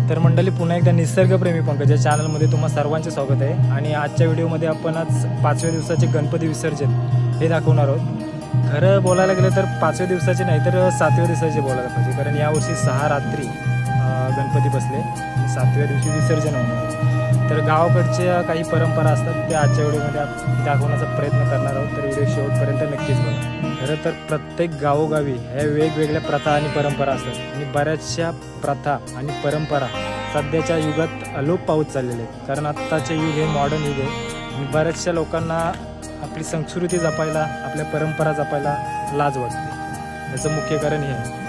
तर मंडळी, पुन्हा एकदा निसर्गप्रेमी पंकज या चॅनलमध्ये तुम्हा सर्वांचे स्वागत आहे. आणि आजच्या व्हिडिओमध्ये आपण आज 5व्या दिवसाचे गणपती विसर्जन हे दाखवणार आहोत. खरं बोलायला गेलं तर 5व्या दिवसाचे नाही तर 7व्या दिवसाचे बोलायला पाहिजे, कारण यावर्षी 6 रात्री गणपती बसले आणि 7व्या दिवशी विसर्जन होणार. तर गावाकडच्या काही परंपरा असतात त्या आजच्या व्हिडिओमध्ये दाखवण्याचा प्रयत्न करणार आहोत. तर व्हिडिओ शेवटपर्यंत नक्कीच बघा. खरं तर प्रत्येक गावोगावी ह्या वेगवेगळ्या प्रथा आणि परंपरा असतात आणि बऱ्याचशा प्रथा आणि परंपरा सध्याच्या युगात अलोप पावत चाललेले आहेत. कारण आत्ताचे युग हे मॉडर्न युग आहे आणि बऱ्याचशा लोकांना आपली संस्कृती जपायला, आपल्या परंपरा जपायला लाज वाटते. याचं मुख्य कारण हे आहे.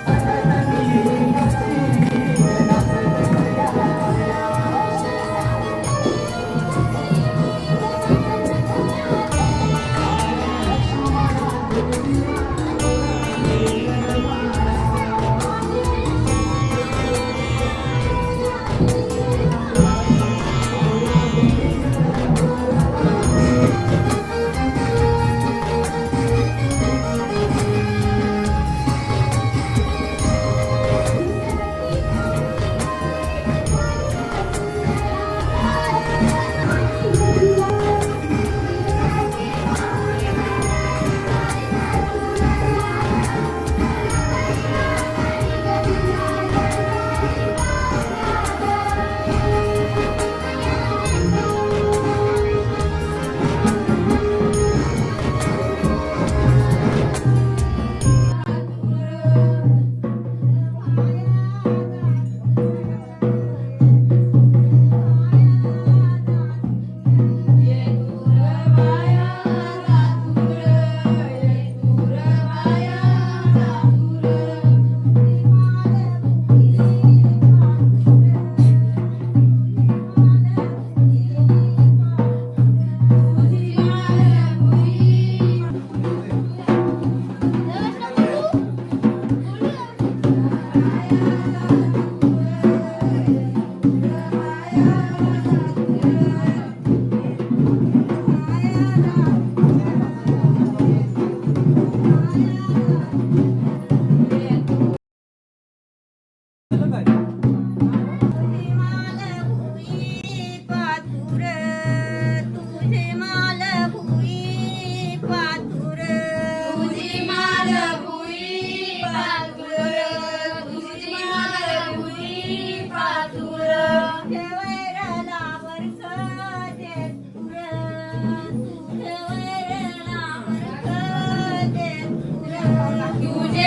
तुझे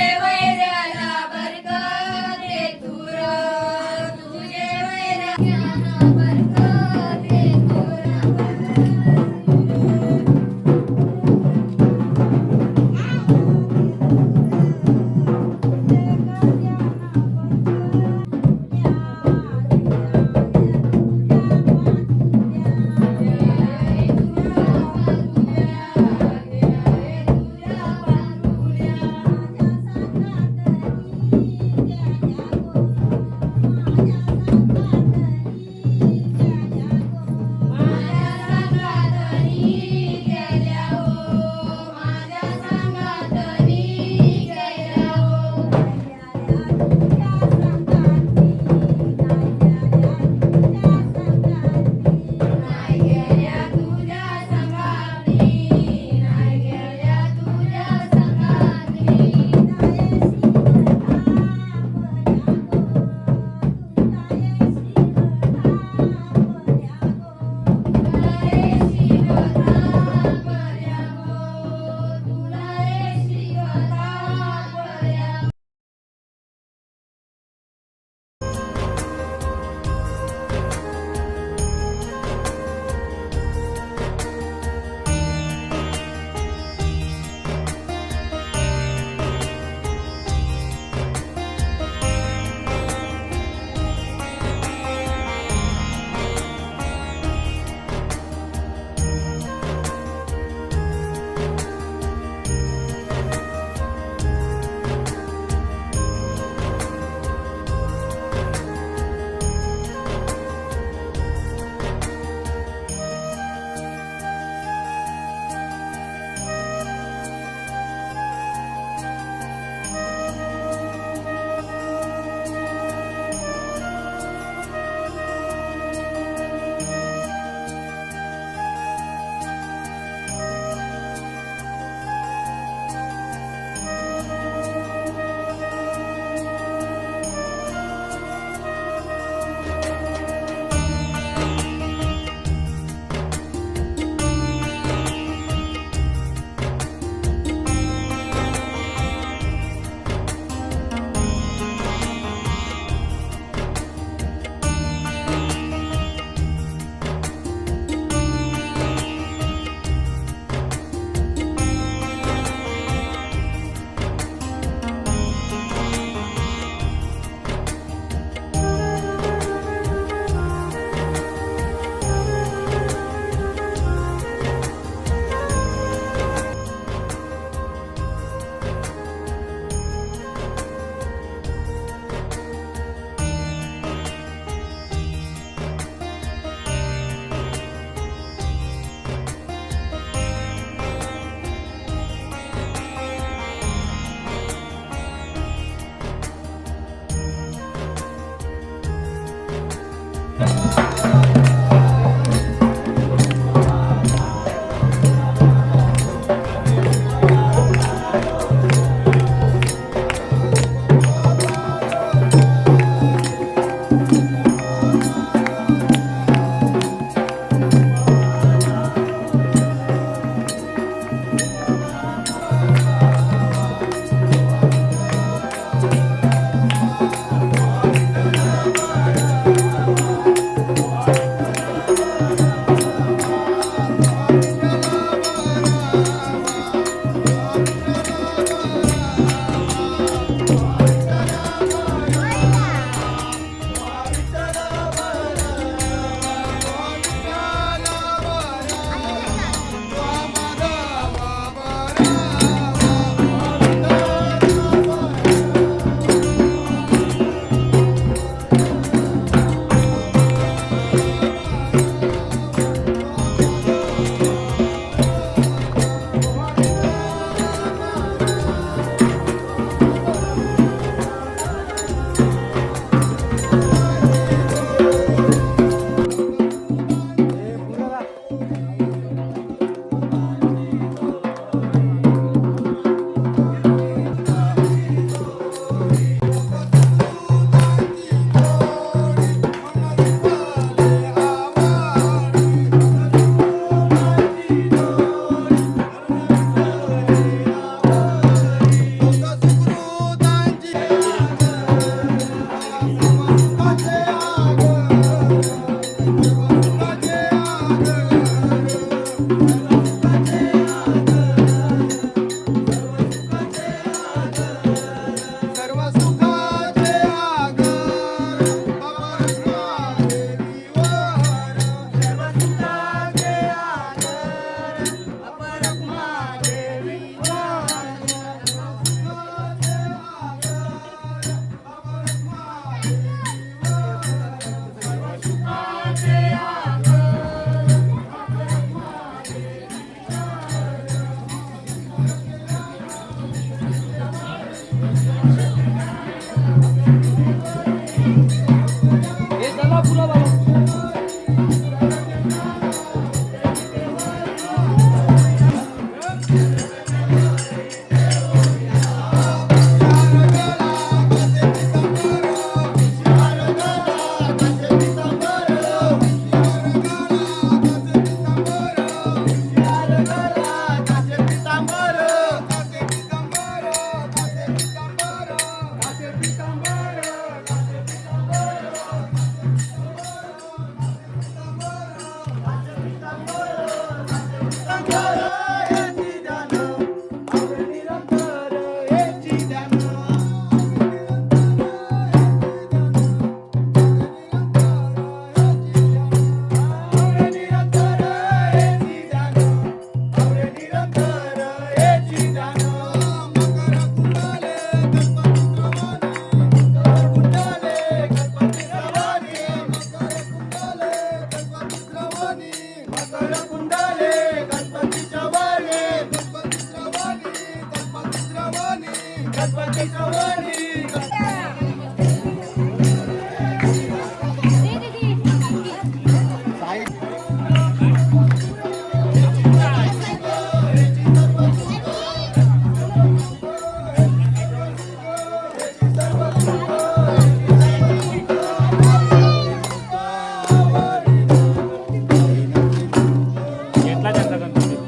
घेतला त्यांचा गणपती.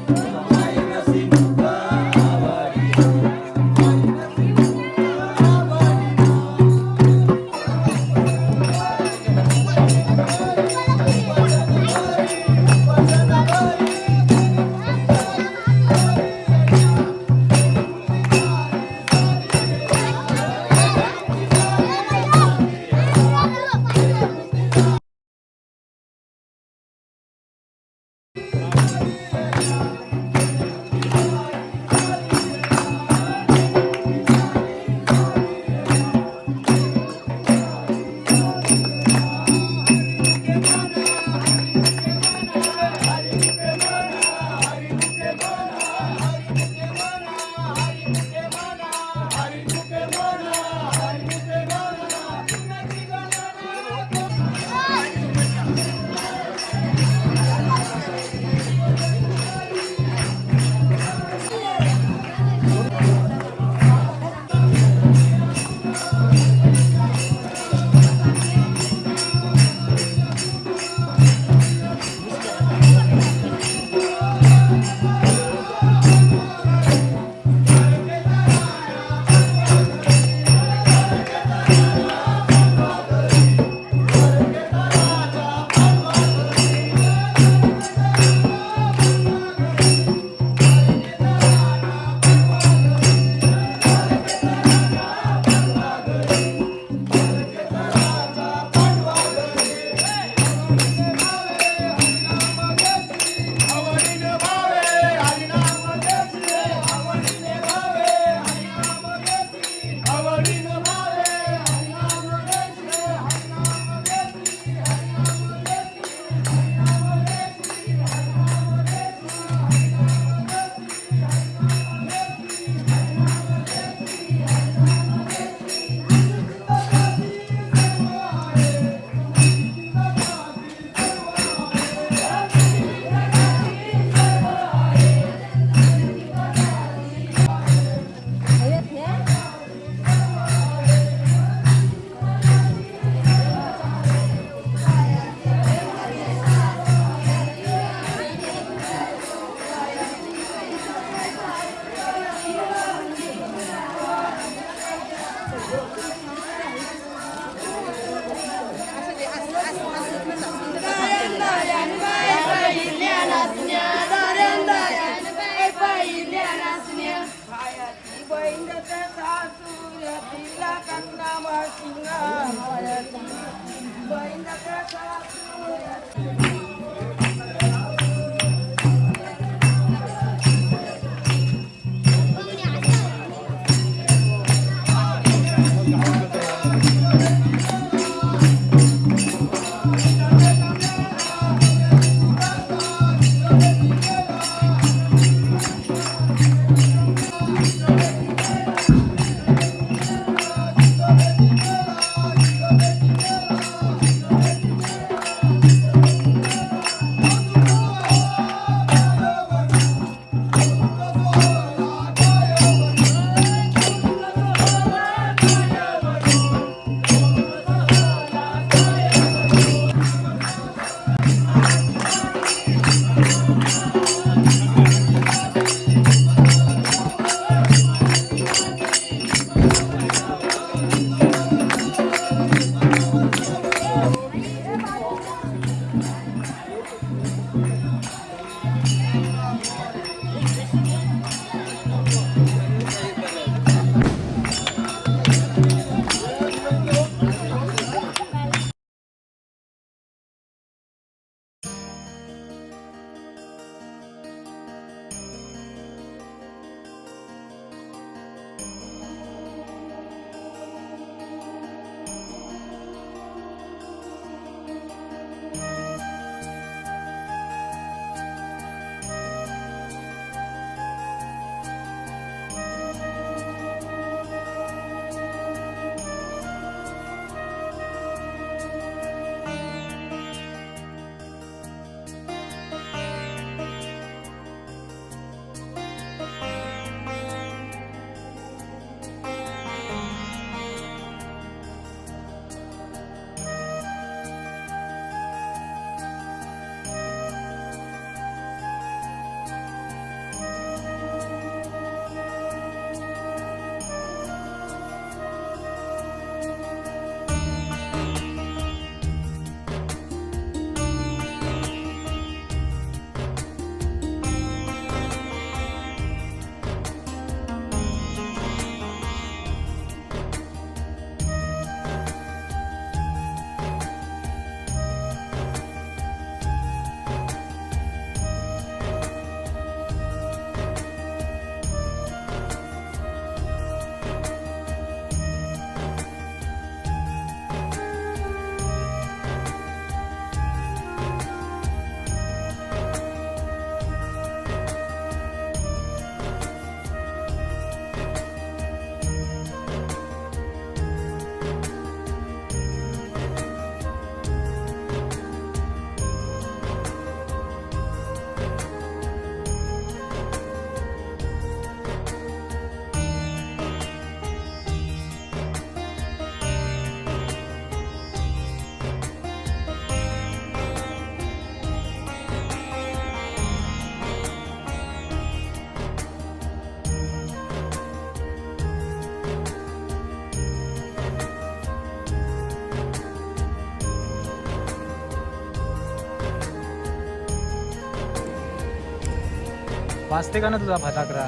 वाजते का ना तुझा फटाकडा?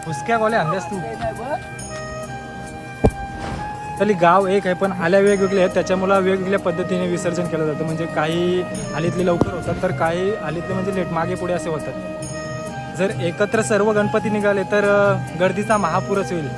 हुसक्या गोल्या आणल्यास तू. तरी गाव एक आहे पण आल्या वेगवेगळे आहेत, त्याच्यामुळे वेगवेगळ्या पद्धतीने विसर्जन केलं जातं. म्हणजे काही आलीतले लवकर होतात तर काही आलीतले म्हणजे लेट मागे पुढे असे होतात. जर एकत्र सर्व गणपती निघाले तर गर्दीचा महापूरच होईल.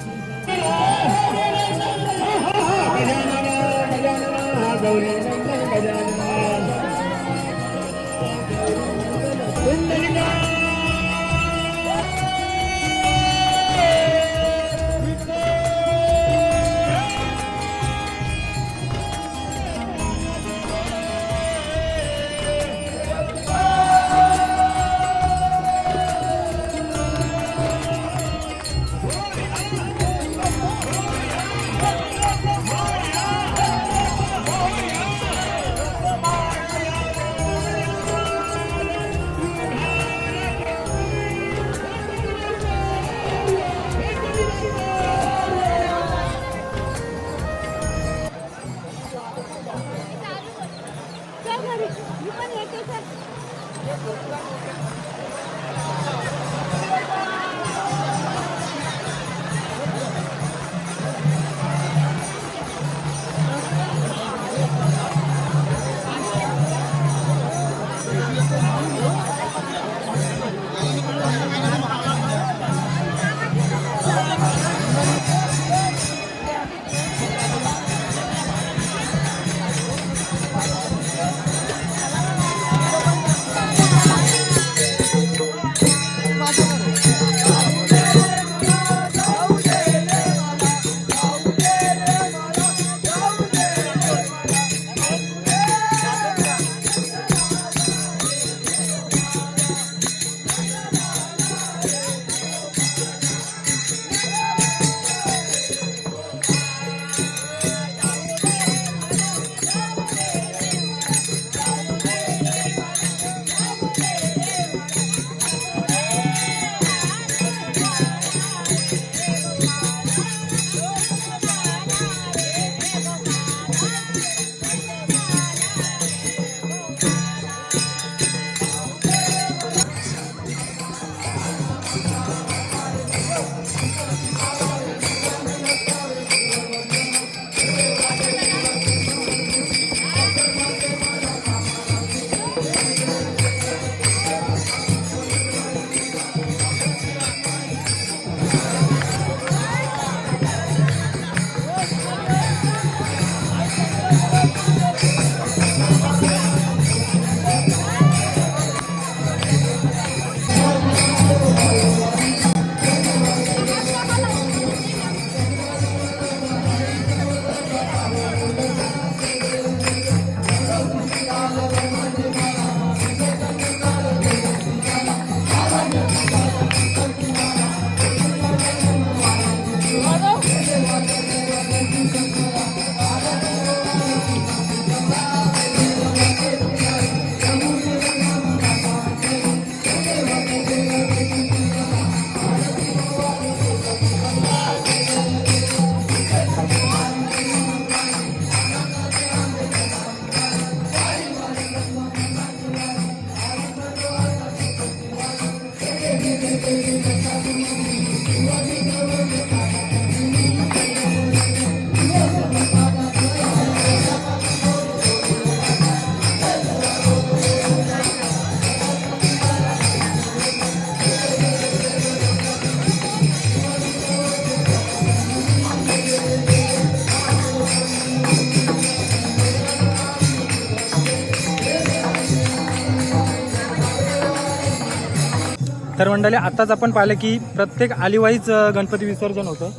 तर मंडळी आत्ताच आपण पाहिलं की प्रत्येक आलीवाईच गणपती विसर्जन होतं.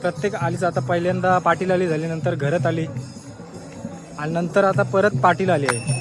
प्रत्येक आलीचं आता पहिल्यांदा पाटील आली झाली, नंतर घरात आली आणि नंतर आता परत पाटील आली आहे.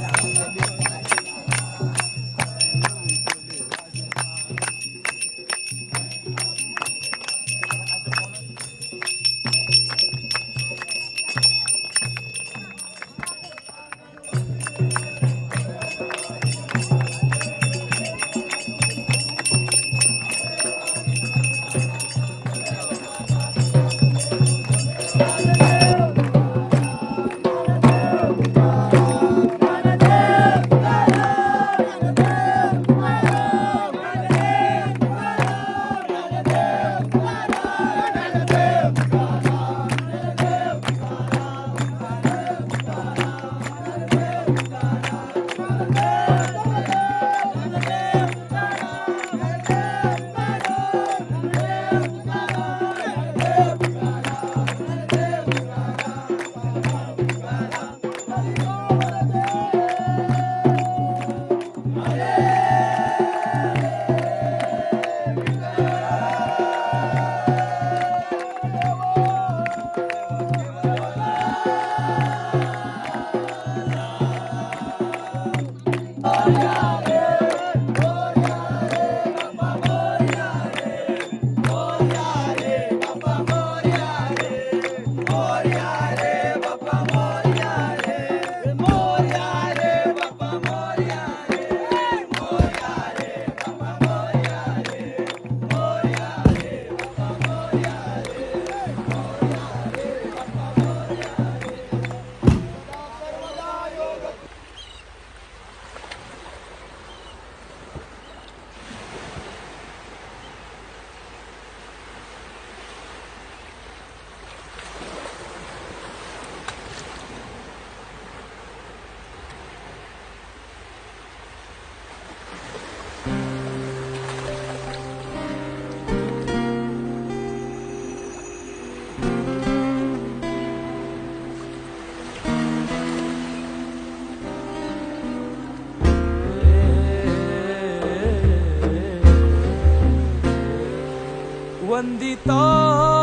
वंदितो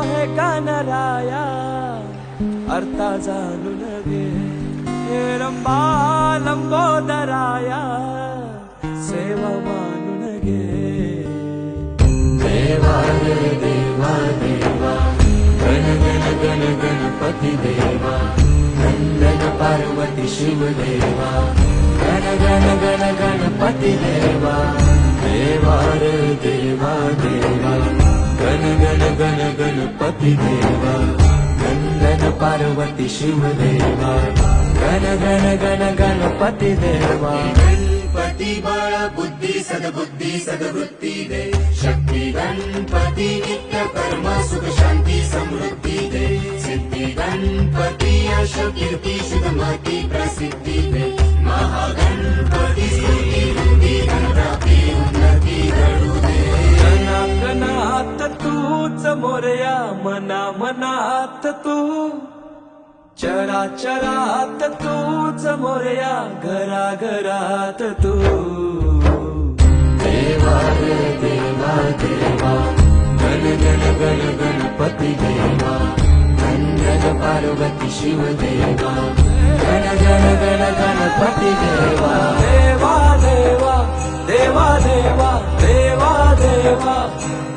हे गणराया अर्था जाणून घे हे रंबा लंबोदराया सेवा मानून घे देवा रे देवा देवा गण गण गण गणपती देवा नंदन पार्वती शिव देवा गण गण गण गणपती देवा देवा रे देवा देवा गण गण गण गणपती देवा नंदन पार्वती शिव देवा गण गण गण गणपती देवा गणपती बळ बुद्धी सद्वृत्ती दे शक्ती गणपती नित्य कर्म सुख शांती समृद्धी दे सिद्धी गणपती यश कीर्ती शुभमती प्रसिद्धी दे महागणपती स्तुती वृद्धी धनप्राप्ती उन्नती घडू दे कणात तूच मोरया मना मनात तू चराचरात तूच मोरया घरा घरात तू देवा रे देवा देवा गण गण गण गणपती देवा नंदन पार्वती शिव देवा गण गण गण गणपती देवा देवा देवा देवा देवा देवा देवा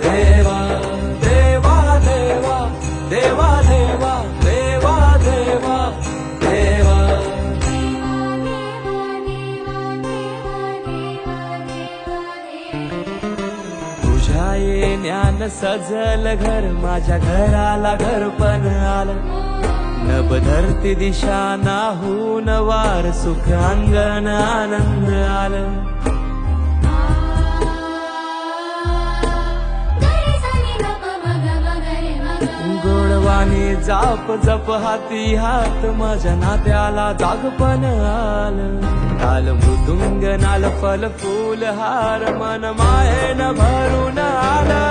देवा देवा देवा देवा देवा देवा देवा देवा तुझ्या येण्यान सजल घर माझ्या घराला घर पण आलं नभ धरती दिशा नाहून वार सुख अंगण आनंद आलं गोडवाणी जाप जप हाती हात माझ्या नात्याला जागपण आलं ताल मृदुंग नाल फल फूल हार मन मायेन भरून आलं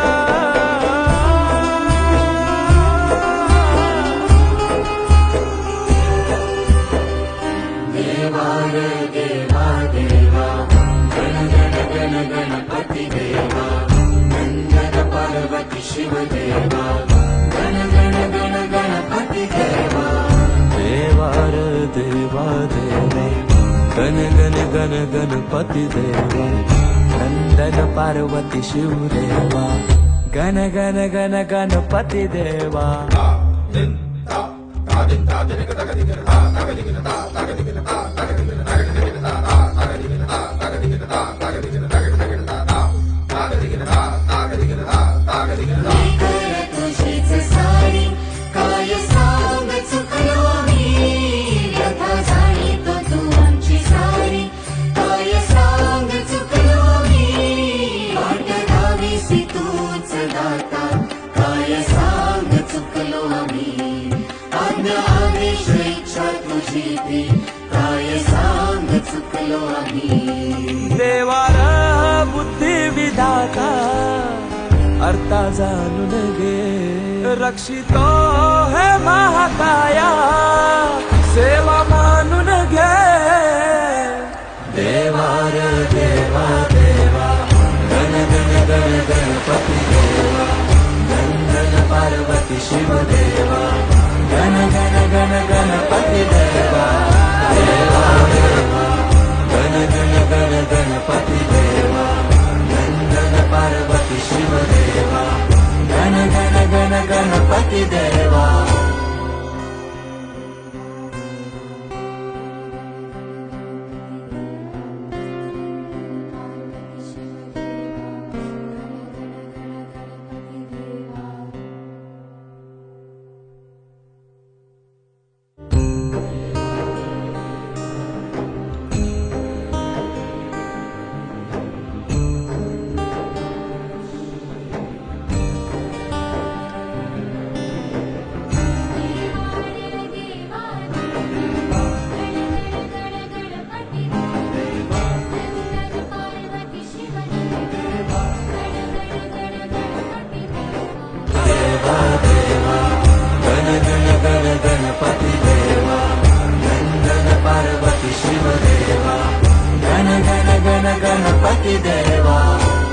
देवा रे देवा देवा गण गण गण गणपती देवा नंदन पार्वती शिव देवा गण गण गण गणपती देवा देवा रे देवा देवा गण गण गण गणपती देवा नंदन पार्वती शिव देवा गण गण गण गणपती देवा तुझीच सारी काय सांग चुकलो मी व्यथा जाणीतो तू आमची सारी काय सांग चुकलो मी वाट धावीसी तूच दाता काय सांग चुकलो आम्ही आज्ञा आदेश इच्छा तुझी ती काय सांग चुकलो आम्ही देवार बुद्धी विधाता अर्था जाणून घे रक्षितो हे महाकाया सेवा मानून घे देवा रे देवा देवा गण गण गण गणपती देवा नंदन पार्वती शिव देवा गण गण गण गणपती देवा देवा देवा गण गण गण गणपती देवा नंदन पार्वती शिव देवा गण गण गण गणपती देवा गण गण गण गणपती देवा